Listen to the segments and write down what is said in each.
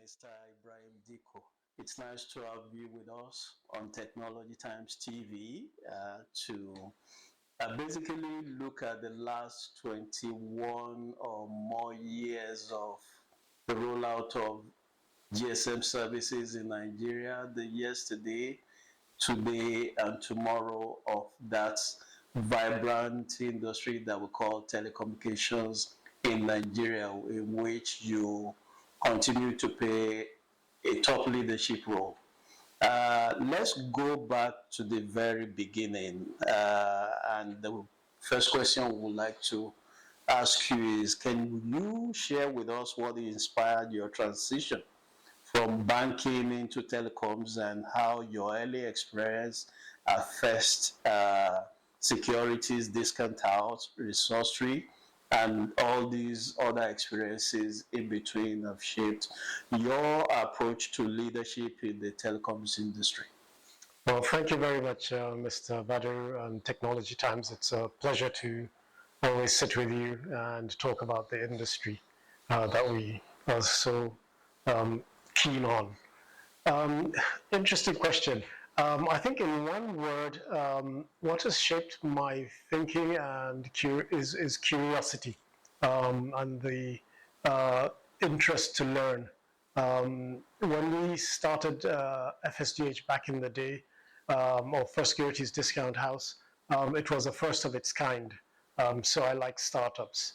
Mr. Ibrahim Dikko. It's nice to have you with us on Technology Times TV to basically look at the last 21 or more years of the rollout of GSM services in Nigeria, the yesterday, today, and tomorrow of that vibrant industry that we call telecommunications in Nigeria, in which you continue to play a top leadership role. Let's go back to the very beginning. And the first question we would like to ask you is, can you share with us what inspired your transition from banking into telecoms and how your early experience at first securities, discount house, resourcery, and all these other experiences in between have shaped your approach to leadership in the telecoms industry? Well, thank you very much, Mr. Badru and Technology Times. It's a pleasure to always sit with you and talk about the industry that we are so keen on. Interesting question. I think in one word, what has shaped my thinking and is curiosity and the interest to learn. When we started FSDH back in the day, or First Securities Discount House, it was the first of its kind. So I like startups.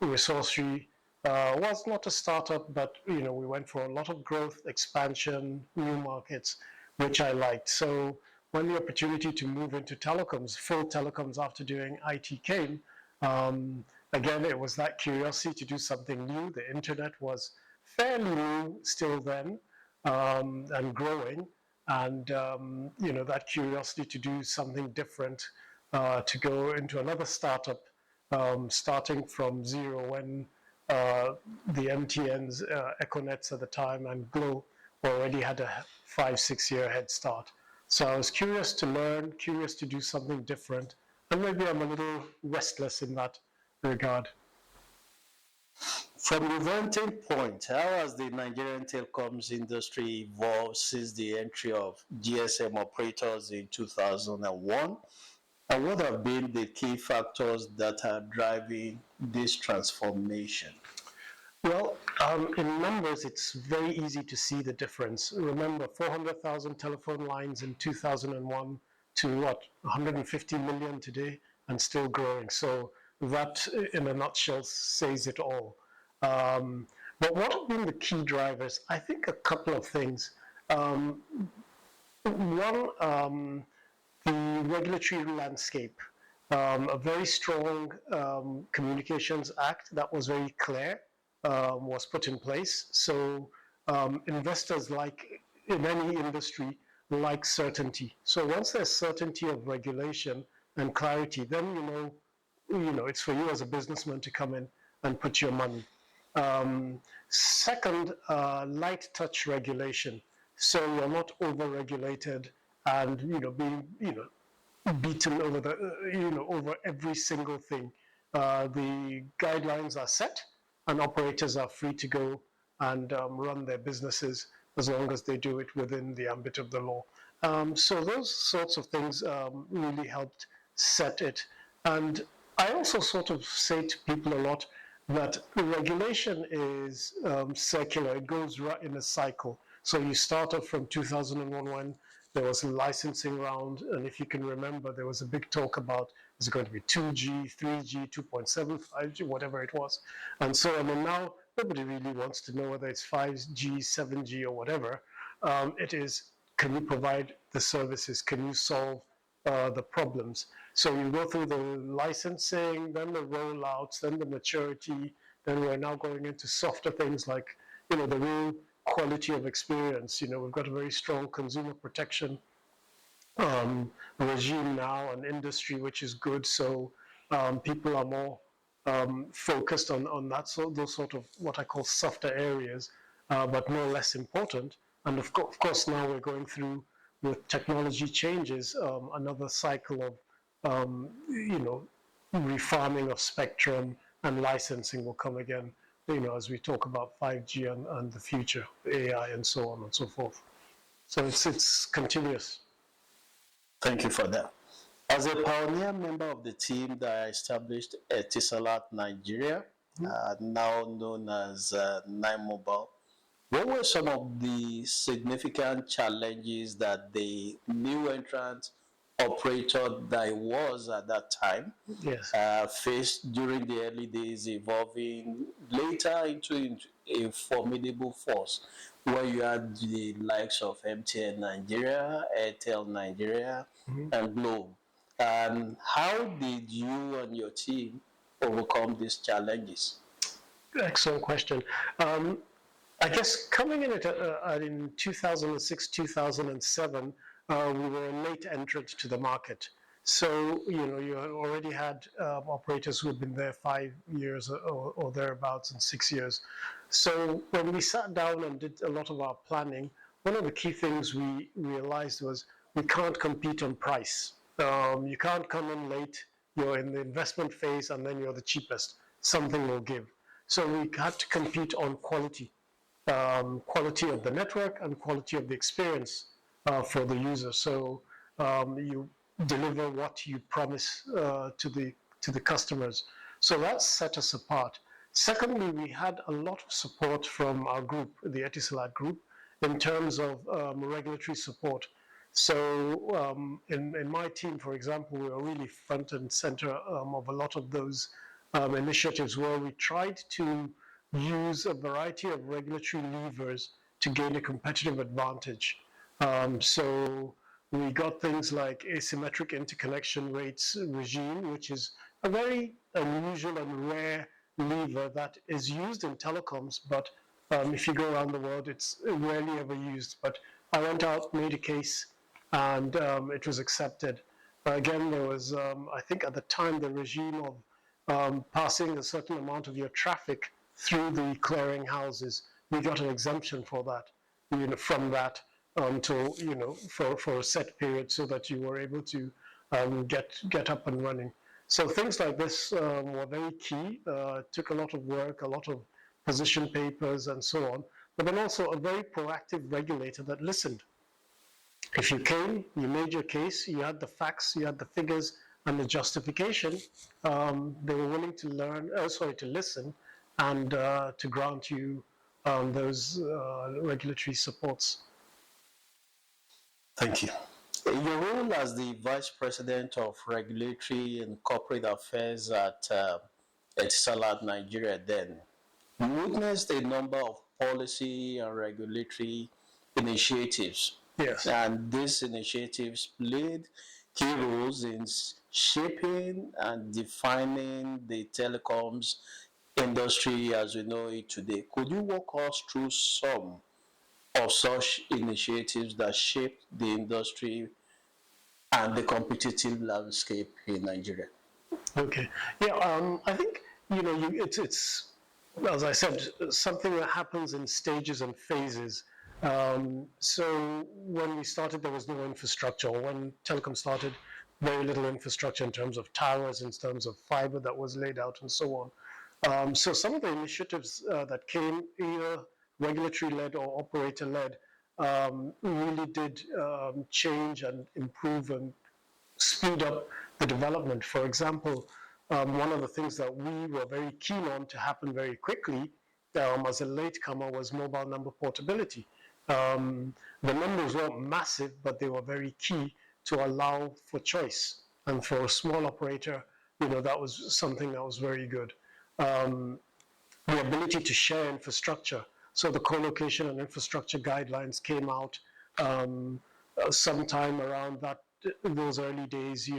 Resourcery was not a startup, but we went for a lot of growth, expansion, new markets, which I liked. So when the opportunity to move into telecoms, full telecoms after doing IT came, again, it was that curiosity to do something new. The internet was fairly new still then, and growing. And, that curiosity to do something different, to go into another startup, starting from zero when the MTNs, Econets at the time, and Glo already had a 5-6 year head start. So I was curious to learn, curious to do something different, and maybe I'm a little restless in that regard. From the vantage point, how has the Nigerian telecoms industry evolved since the entry of GSM operators in 2001? And what have been the key factors that are driving this transformation? Well, in numbers, it's very easy to see the difference. Remember, 400,000 telephone lines in 2001 to 150 million today, and still growing. So that, in a nutshell, says it all. But what have been the key drivers? I think a couple of things. One, the regulatory landscape. A very strong Communications Act that was very clear was put in place. So investors, like in any industry, like certainty. So once there's certainty of regulation and clarity, then it's for you as a businessman to come in and put your money. Second, light touch regulation. So you're not over-regulated and being beaten over over every single thing. The guidelines are set, and operators are free to go and run their businesses as long as they do it within the ambit of the law. So those sorts of things really helped set it. And I also sort of say to people a lot that regulation is circular. It goes right in a cycle. So you start off from 2001 when there was a licensing round, and if you can remember, there was a big talk about is it going to be 2G, 3G, 2.7, 5G, whatever it was, and so on. And now nobody really wants to know whether it's 5G, 7G, or whatever. It is, can you provide the services? Can you solve the problems? So you go through the licensing, then the rollouts, then the maturity, then we're now going into softer things like, the real quality of experience. We've got a very strong consumer protection regime now, and industry, which is good. So people are more focused on that, so those sort of what I call softer areas, but no less important. And of course, now we're going through, with technology changes, another cycle of refarming of spectrum and licensing will come again, as we talk about 5G and the future, AI and so on and so forth. So it's continuous. Thank you for that. As a pioneer member of the team that established Etisalat Nigeria, now known as 9mobile, what were some of the significant challenges that the new entrant operator that it was at that time Yes. faced during the early days, evolving later into a formidable force, where you had the likes of MTN Nigeria, Airtel Nigeria, and Globe? And how did you and your team overcome these challenges? Excellent question. I guess coming in 2006, 2007, we were a late entrant to the market. So, you already had operators who had been there 5 years or thereabouts, and 6 years. So when we sat down and did a lot of our planning, one of the key things we realized was we can't compete on price. You can't come in late, you're in the investment phase, and then you're the cheapest. Something will give. So we had to compete on quality. Quality of the network and quality of the experience for the user. So you deliver what you promise to the customers. So that set us apart. Secondly, we had a lot of support from our group, the Etisalat group, in terms of regulatory support. So in my team, for example, we were really front and center of a lot of those initiatives where we tried to use a variety of regulatory levers to gain a competitive advantage. So we got things like asymmetric interconnection rates regime, which is a very unusual and rare lever that is used in telecoms, but if you go around the world, it's rarely ever used. But I went out, made a case, and it was accepted. Again, there was, I think at the time, the regime of passing a certain amount of your traffic through the clearing houses. We got an exemption for that, from that until, for a set period, so that you were able to get up and running. So things like this were very key. Took a lot of work, a lot of position papers and so on, but then also a very proactive regulator that listened. If you came, you made your case, you had the facts, you had the figures and the justification, they were willing to listen and to grant you those regulatory supports. Thank you. Your role as the Vice President of Regulatory and Corporate Affairs at Etisalat Nigeria then, you witnessed a number of policy and regulatory initiatives. Yes. And these initiatives played key roles in shaping and defining the telecoms industry as we know it today. Could you walk us through some of such initiatives that shaped the industry and the competitive landscape in Nigeria? Okay. Yeah. I think it's as I said, something that happens in stages and phases. So when we started, there was no infrastructure. When Telecom started, very little infrastructure in terms of towers, in terms of fiber that was laid out, and so on. So some of the initiatives that came, either regulatory-led or operator-led, really did change and improve and speed up the development. For example, one of the things that we were very keen on to happen very quickly as a latecomer was mobile number portability. The numbers weren't massive, but they were very key to allow for choice. And for a small operator, that was something that was very good. The ability to share infrastructure. So the co-location and infrastructure guidelines came out sometime around those early days,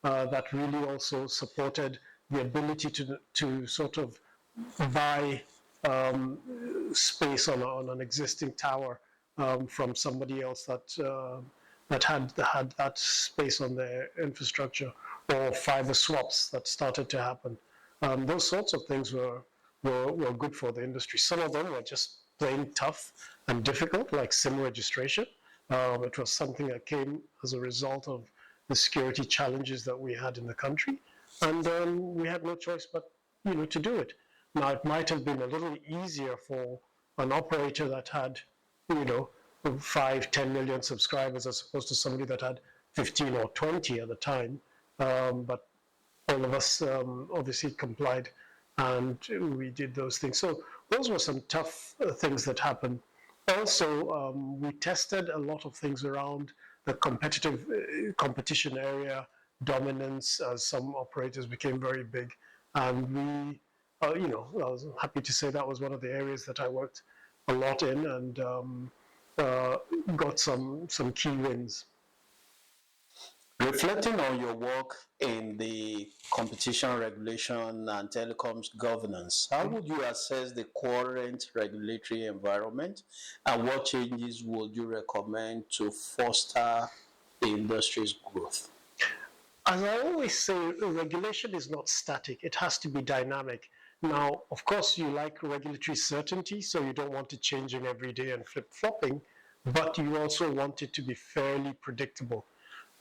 that really also supported the ability to sort of buy space on an existing tower from somebody else that had that space on their infrastructure, or fiber swaps that started to happen. Those sorts of things were good for the industry. Some of them were just plain tough and difficult, like SIM registration. It was something that came as a result of the security challenges that we had in the country, and we had no choice but to do it. Now, it might have been a little easier for an operator that had, 5, 10 million subscribers as opposed to somebody that had 15 or 20 at the time. But all of us obviously complied and we did those things. So those were some tough things that happened. Also, we tested a lot of things around the competition area, dominance, as some operators became very big. And we, I was happy to say that was one of the areas that I worked a lot in and got some key wins. Reflecting on your work in the competition regulation and telecoms governance, how would you assess the current regulatory environment and what changes would you recommend to foster the industry's growth? As I always say, regulation is not static, it has to be dynamic. Now, of course, you like regulatory certainty, so you don't want it changing every day and flip-flopping, but you also want it to be fairly predictable.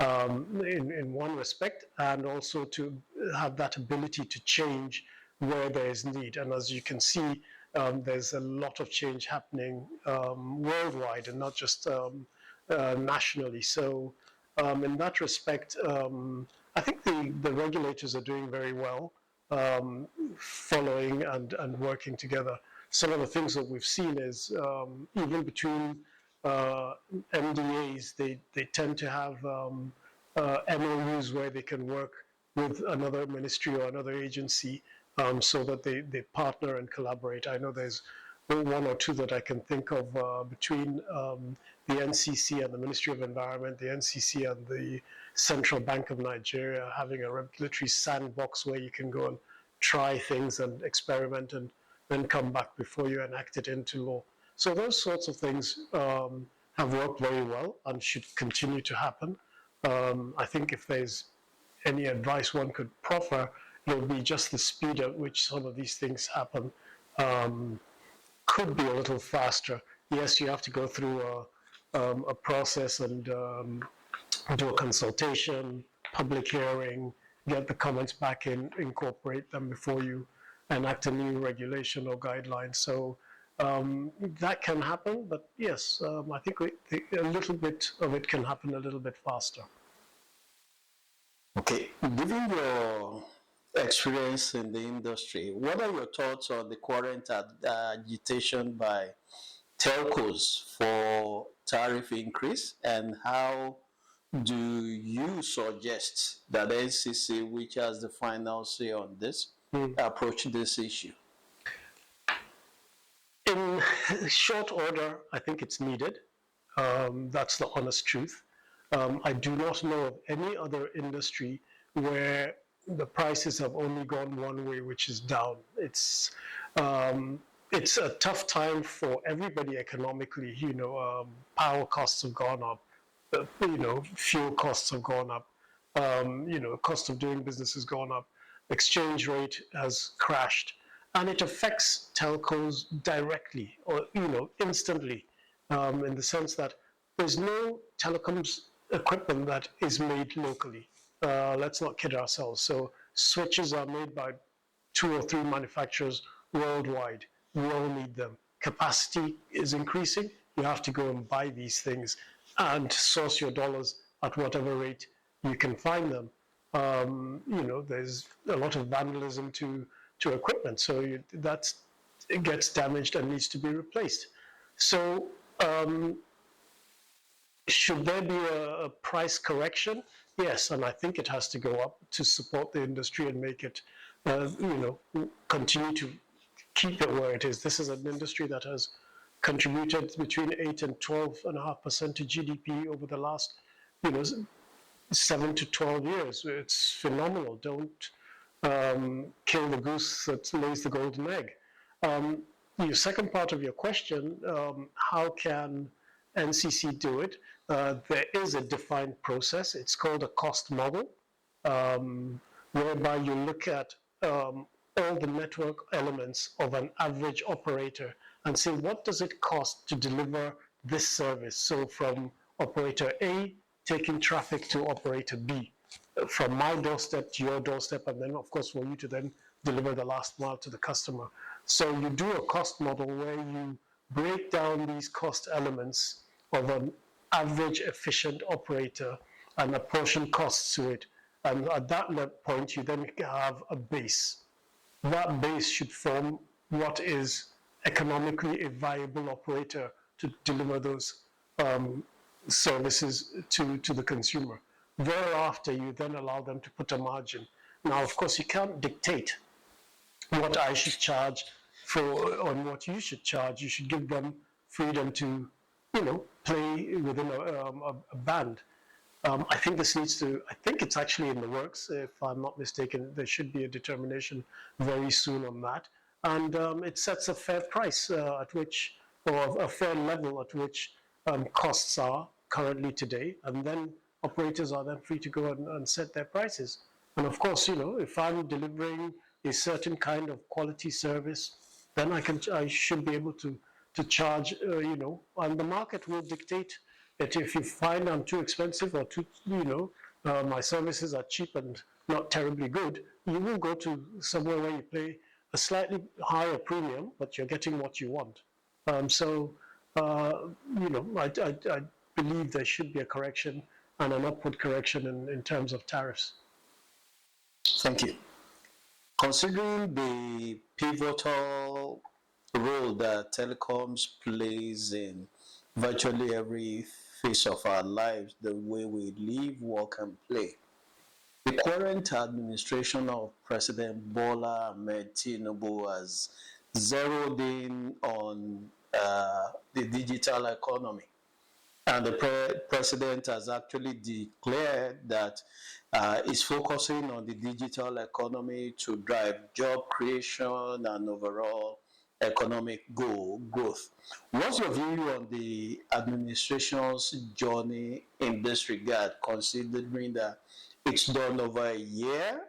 In one respect, and also to have that ability to change where there is need. And as you can see, there's a lot of change happening worldwide and not just nationally. So in that respect, I think the regulators are doing very well, following and working together. Some of the things that we've seen is even between MDAs, they tend to have MOUs where they can work with another ministry or another agency so that they partner and collaborate. I know there's one or two that I can think of between the NCC and the Ministry of Environment, the NCC and the Central Bank of Nigeria, having a regulatory sandbox where you can go and try things and experiment and then come back before you enact it into law. So those sorts of things have worked very well and should continue to happen. I think if there's any advice one could proffer, it would be just the speed at which some of these things happen could be a little faster. Yes, you have to go through a process and do a consultation, public hearing, get the comments back in, incorporate them before you enact a new regulation or guideline. So that can happen, but yes, I think a little bit of it can happen a little bit faster. Okay, given your experience in the industry, what are your thoughts on the current agitation by telcos for tariff increase, and how do you suggest that NCC, which has the final say on this, approach this issue? In short order, I think it's needed. That's the honest truth. I do not know of any other industry where the prices have only gone one way, which is down. It's a tough time for everybody economically. Power costs have gone up. Fuel costs have gone up. Cost of doing business has gone up. Exchange rate has crashed. And it affects telcos directly or, instantly, in the sense that there's no telecoms equipment that is made locally. Let's not kid ourselves. So switches are made by 2 or 3 manufacturers worldwide. We all need them. Capacity is increasing. You have to go and buy these things and source your dollars at whatever rate you can find them. There's a lot of vandalism to equipment, so it gets damaged and needs to be replaced. So should there be a price correction? Yes, and I think it has to go up to support the industry and make it, continue to keep it where it is. This is an industry that has contributed between 8 and 12.5% to GDP over the last, 7 to 12 years. It's phenomenal. Don't kill the goose that lays the golden egg. The second part of your question, how can NCC do it? There is a defined process. It's called a cost model, whereby you look at all the network elements of an average operator and say, what does it cost to deliver this service? So from operator A taking traffic to operator B. from my doorstep to your doorstep, and then, of course, for you to then deliver the last mile to the customer. So you do a cost model where you break down these cost elements of an average efficient operator and apportion costs to it. And at that point, you then have a base. That base should form what is economically a viable operator to deliver those services to the consumer. Thereafter, you then allow them to put a margin. Now, of course, you can't dictate what I should charge on what you should charge. You should give them freedom to, play within a band. I think I think it's actually in the works, if I'm not mistaken. There should be a determination very soon on that. And it sets a fair price at which, or a fair level at which costs are currently today. And then operators are then free to go and set their prices. And of course, if I'm delivering a certain kind of quality service, then I should be able to charge, and the market will dictate that. If you find I'm too expensive or too, my services are cheap and not terribly good, you will go to somewhere where you pay a slightly higher premium, but you're getting what you want. I believe there should be a correction and an upward correction in terms of tariffs. Thank you. Considering the pivotal role that telecoms plays in virtually every phase of our lives, the way we live, work, and play, the current administration of President Bola Ahmed Tinubu has zeroed in on the digital economy. And the president has actually declared that he's focusing on the digital economy to drive job creation and overall economic growth. What's your view on the administration's journey in this regard, considering that it's done over a year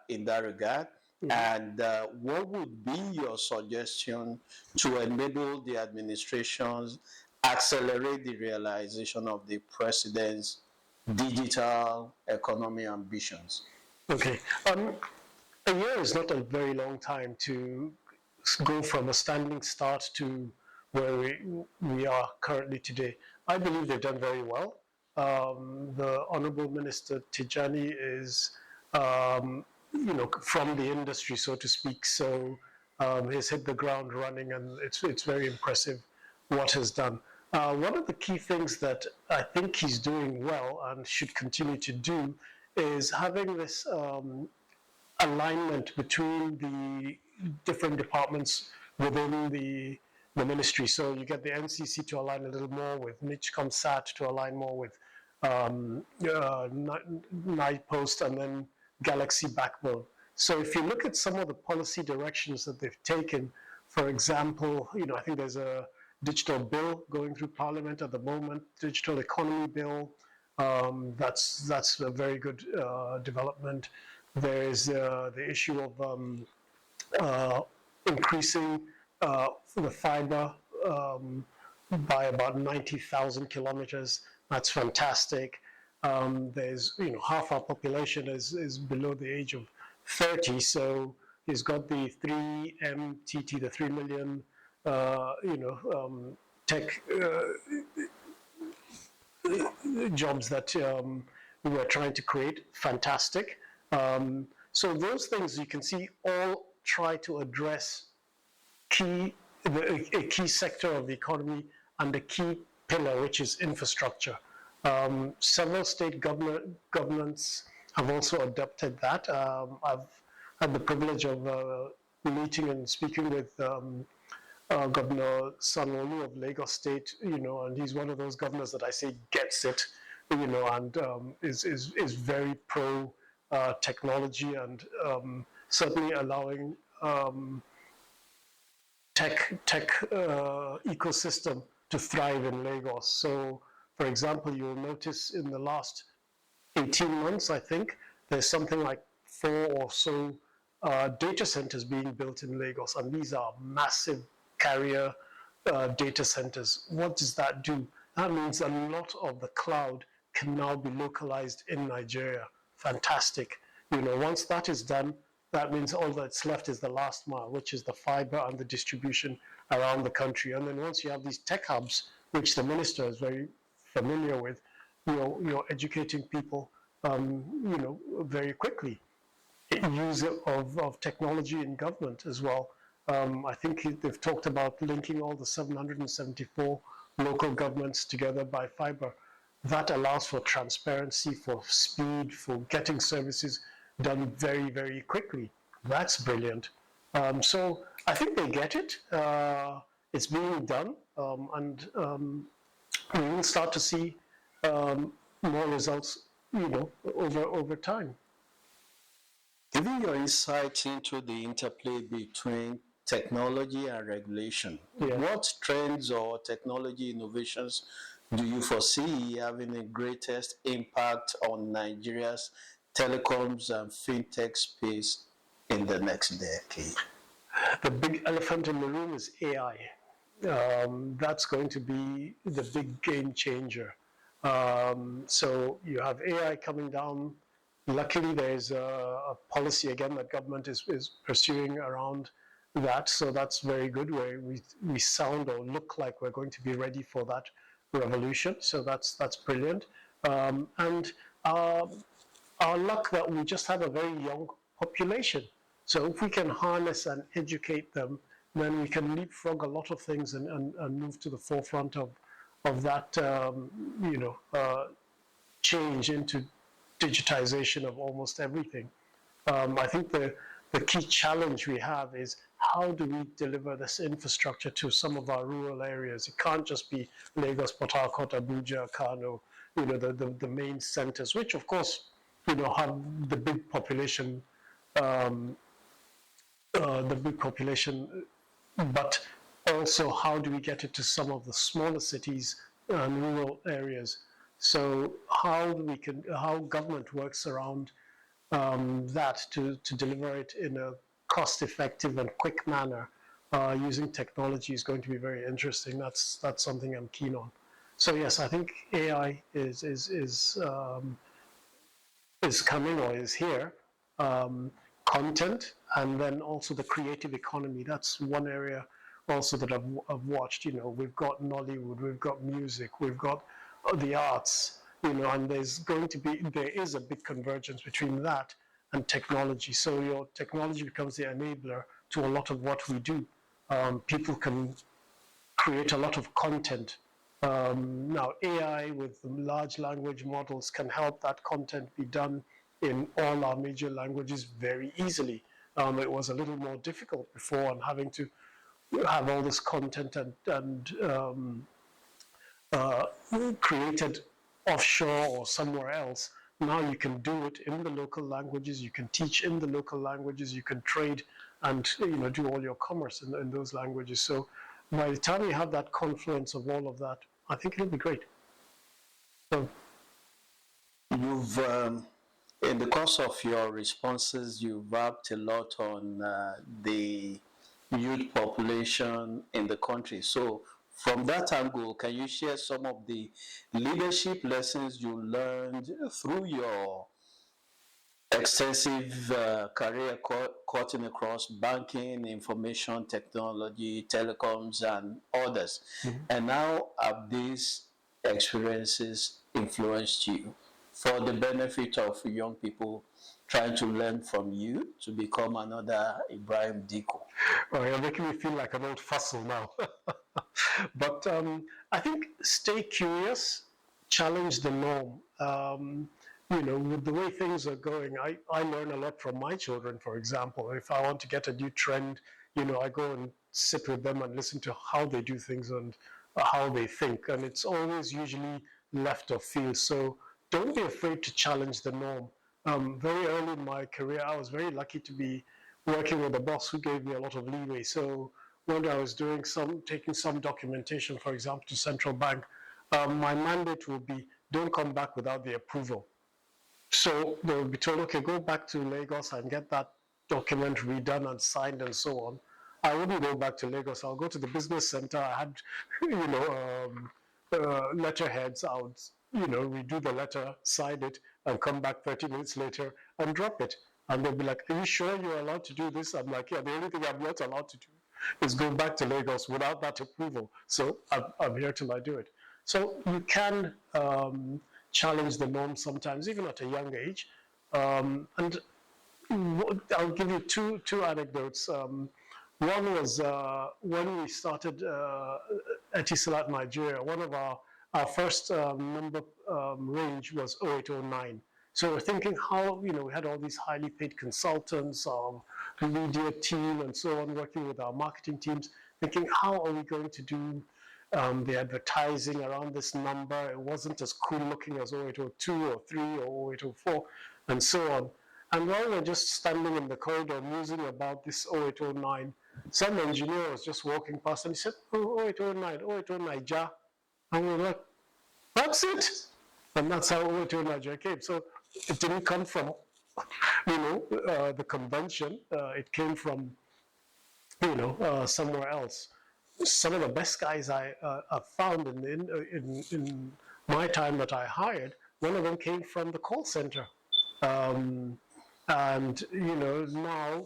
in that regard? Mm-hmm. And what would be your suggestion to enable the administration's accelerate the realization of the president's digital economy ambitions? Okay. A year is not a very long time to go from a standing start to where we are currently today. I believe they've done very well. The Honorable Minister Tijani is, from the industry, so to speak. So he's hit the ground running, and it's very impressive what he's done. One of the key things that I think he's doing well and should continue to do is having this alignment between the different departments within the ministry. So you get the NCC to align a little more with MICHCOMSAT, to align more with NIPOST, and then Galaxy Backbone. So if you look at some of the policy directions that they've taken, for example, I think there's a digital bill going through Parliament at the moment, digital economy bill. That's a very good development. There is the issue of increasing the fibre by about 90,000 kilometers. That's fantastic. There's half our population is below the age of 30, so he's got the 3MTT, the 3 million. Tech jobs that we're trying to create. Fantastic. So those things you can see all try to address a key sector of the economy and a key pillar, which is infrastructure. Several state governments have also adopted that. I've had the privilege of meeting and speaking with Governor Sanwo-Olu of Lagos State, and he's one of those governors that I say gets it, and is very pro technology, and certainly allowing tech ecosystem to thrive in Lagos. So, for example, you'll notice in the last 18 months, I think, there's something like 4 or so data centers being built in Lagos, and these are massive carrier data centers. What does that do? That means a lot of the cloud can now be localized in Nigeria. fantastic. Once that is done, that means all that's left is the last mile, which is the fiber and the distribution around the country. And then once you have these tech hubs, which the minister is very familiar with, you're educating people, very quickly. Use of technology in government as well. I think they've talked about linking all the 774 local governments together by fiber. That allows for transparency, for speed, for getting services done very, very quickly. That's brilliant. So I think they get it. It's being done, and we will start to see more results, over time. Giving your insight into the interplay between technology and regulation, what trends or technology innovations do you foresee having the greatest impact on Nigeria's telecoms and fintech space in the next decade? The big elephant in the room is AI. That's going to be the big game changer. So you have AI coming down. Luckily, there's a policy again that government is pursuing around that. So that's very good, where we sound or look like we're going to be ready for that revolution. So that's brilliant. And our luck that we just have a very young population. So if we can harness and educate them, then we can leapfrog a lot of things and move to the forefront of that, change into digitization of almost everything. I think the key challenge we have is how do we deliver this infrastructure to some of our rural areas? It can't just be Lagos, Port Harcourt, Abuja, Kano, the main centers, which of course, have the big population, but also how do we get it to some of the smaller cities and rural areas? So how government works around that to deliver it in a cost-effective and quick manner using technology is going to be very interesting. That's something I'm keen on. So yes, I think AI is coming or is here. Content, and then also the creative economy. That's one area also that I've watched. We've got Nollywood, we've got music, we've got the arts, and there is a big convergence between that and technology. So your technology becomes the enabler to a lot of what we do. People can create a lot of content. Now, AI with large language models can help that content be done in all our major languages very easily. It was a little more difficult before, and having to have all this content and created offshore or somewhere else. Now you can do it in the local languages, you can teach in the local languages, you can trade and do all your commerce in those languages. So by the time you have that confluence of all of that, I think it'll be great. So, You've, in the course of your responses, you've worked a lot on the youth population in the country. So from that angle, can you share some of the leadership lessons you learned through your extensive career cutting across banking, information technology, telecoms, and others? And how have these experiences influenced you for the benefit of young people trying to learn from you to become another Ibrahim Dikko? Oh, you're making me feel like an old fossil now. But I think stay curious, challenge the norm. With the way things are going, I learn a lot from my children, for example. If I want to get a new trend, I go and sit with them and listen to how they do things and how they think. And it's always usually left of field. So don't be afraid to challenge the norm. Very early in my career, I was very lucky to be working with a boss who gave me a lot of leeway. So when I was taking some documentation, for example, to central bank, my mandate would be, don't come back without the approval. So they would be told, okay, go back to Lagos and get that document redone and signed and so on. I wouldn't go back to Lagos. I'll go to the business center. I had, letterheads. I would, redo the letter, sign it, and come back 30 minutes later and drop it. And they'll be like, are you sure you're allowed to do this? I'm like, yeah, the only thing I'm not allowed to do is go back to Lagos without that approval. So I'm here till I do it. So you can challenge the norm sometimes, even at a young age. And I'll give you two anecdotes. One was when we started Etisalat Nigeria, one of our first number range was 0809. So we're thinking how, we had all these highly paid consultants, media team and so on, working with our marketing teams, thinking how are we going to do the advertising around this number. It wasn't as cool looking as 0802 or 3 or 0804 and so on. And while we're just standing in the corridor musing about this 0809, some engineer was just walking past and he said, oh, 0809, 0809, ja. And we were like, that's it. And that's how 0809 Nigeria came. So it didn't come from, the convention. It came from, somewhere else. Some of the best guys I found in my time that I hired, one of them came from the call center. And now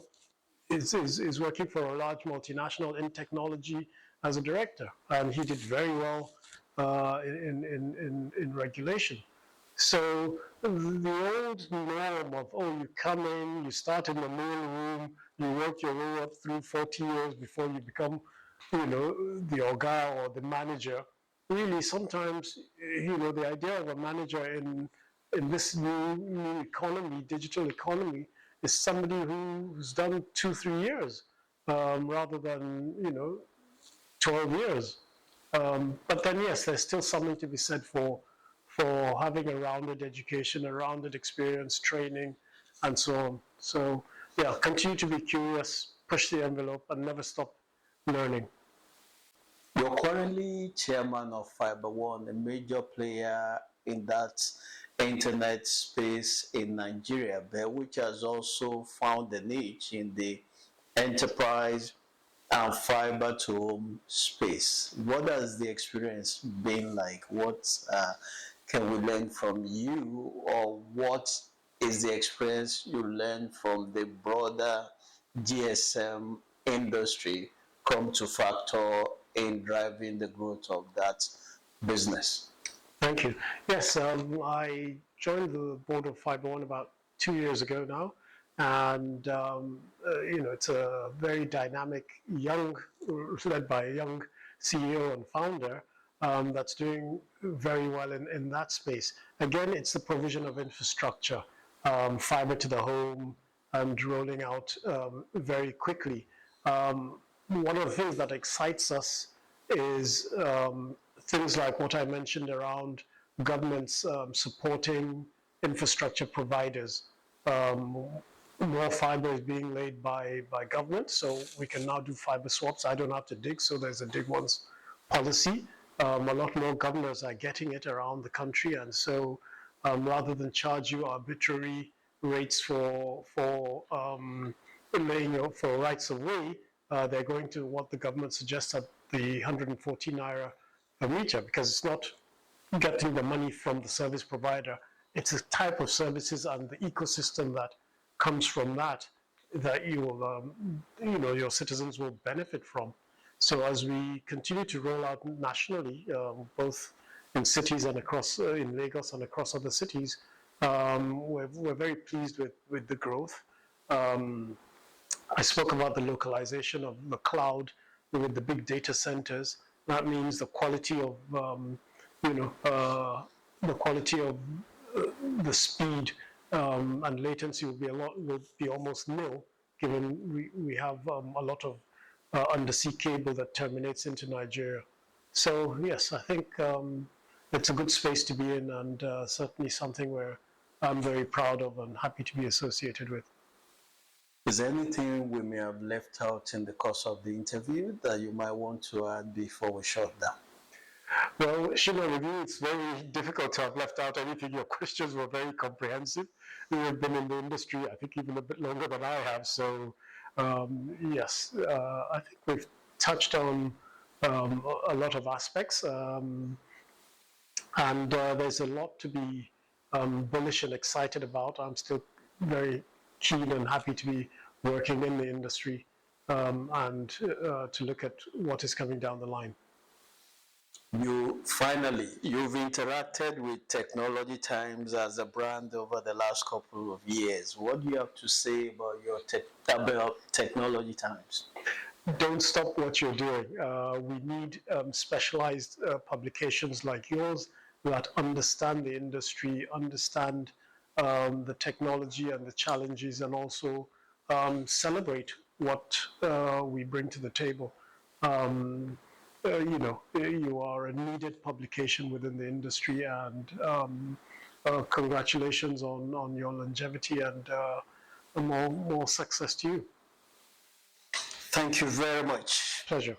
is working for a large multinational in technology as a director, and he did very well in regulation. So the old norm of you come in, you start in the main room, you work your way up through 40 years before you become, the orga or the manager. Really, sometimes the idea of a manager in this new economy, digital economy, is somebody who's done 2-3 years rather than 12 years. But then yes, there's still something to be said for having a rounded education, a rounded experience, training, and so on. So yeah, continue to be curious, push the envelope, and never stop learning. You're currently chairman of Fibre One, a major player in that internet space in Nigeria, but which has also found a niche in the enterprise and fiber to home space. What has the experience been like? What can we learn from you, or what is the experience you learned from the broader GSM industry come to factor in driving the growth of that business? Thank you. Yes, I joined the board of Fibre One about 2 years ago now, and it's a very dynamic, led by a young CEO and founder that's doing very well in that space. Again, it's the provision of infrastructure, fiber to the home, and rolling out very quickly. One of the things that excites us is things like what I mentioned around governments supporting infrastructure providers. More fiber is being laid by government, so we can now do fiber swaps. I don't have to dig, so there's a dig once policy. A lot more governors are getting it around the country, and so rather than charge you arbitrary rates for rights of way, they're going to what the government suggests at the 140 naira per meter, because it's not getting the money from the service provider. It's a type of services and the ecosystem that comes from that you will, your citizens will benefit from. So as we continue to roll out nationally, both in cities and across in Lagos and across other cities, we're very pleased with the growth. I spoke about the localization of the cloud with the big data centers. That means the quality of the speed and latency will be almost nil, given we have a lot of undersea cable that terminates into Nigeria. So yes, I think it's a good space to be in, and certainly something where I'm very proud of and happy to be associated with. Is there anything we may have left out in the course of the interview that you might want to add before we shut down? Well, Shima, with you, it's very difficult to have left out anything. Your questions were very comprehensive. You have been in the industry, I think, even a bit longer than I have. So, yes, I think we've touched on a lot of aspects. And there's a lot to be bullish and excited about. I'm still very keen and happy to be working in the industry and to look at what is coming down the line. You've interacted with Technology Times as a brand over the last couple of years. What do you have to say about Technology Times? Don't stop what you're doing. We need specialized publications like yours that understand the industry, understand the technology and the challenges, and also celebrate what we bring to the table. You are a needed publication within the industry, and congratulations on your longevity and more success to you. Thank you very much. Pleasure.